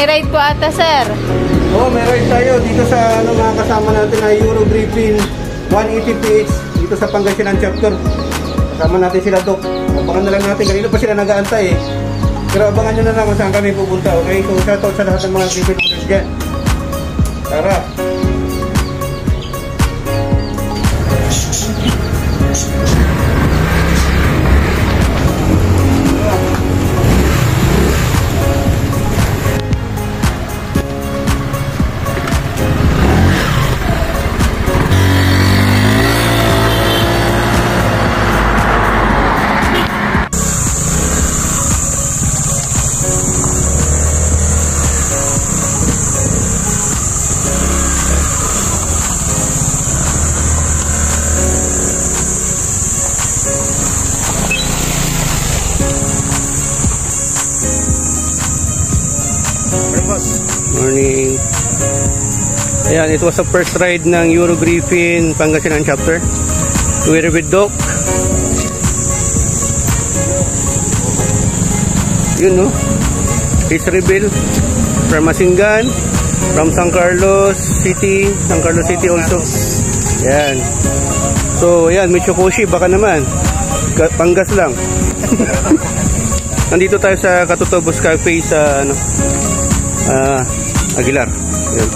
May ride po ata, sir. Oo, may ride tayo dito sa mga kasama natin na Euro GRIFFIN 180i dito sa Pangasinan chapter. Kasama natin sila, Dok. Abangan na lang natin. Kanina pa sila nag-aantay eh. Pero abangan nyo na lang kung saan kami pupunta. Okay? So, shoutout sa lahat ng mga GRIFFIN owners dyan. Tara! Morning. Ayan, it was the first ride ng Euro GRIFFIN Pangasinan chapter. We're with Doc. Yun, no? It's reveal from Masingan, from San Carlos City also. Ayan. So, ayan, Michokoshi, baka naman. Panggas lang. Nandito tayo sa Katutobos Cafe sa, ano, Aguilar. Ayan.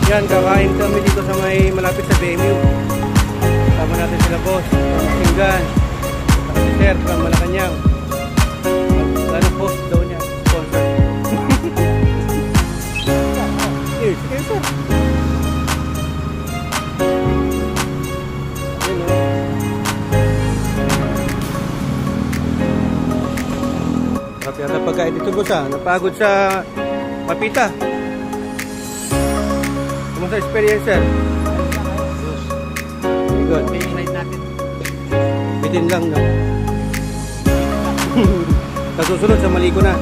Yan, kakain kami dito sa may malapit sa BEYBI. Sama natin sila boss, from Masingan, si Sir from Malacanang. Ano post daw niya, sponsor. Here, sige sir. Marami yata pagkain dito boss ha, napagod sa mapita. Kumusta experience, sir? Good. May natin. Bitin lang, no? Sa susunod, sa Maliko na.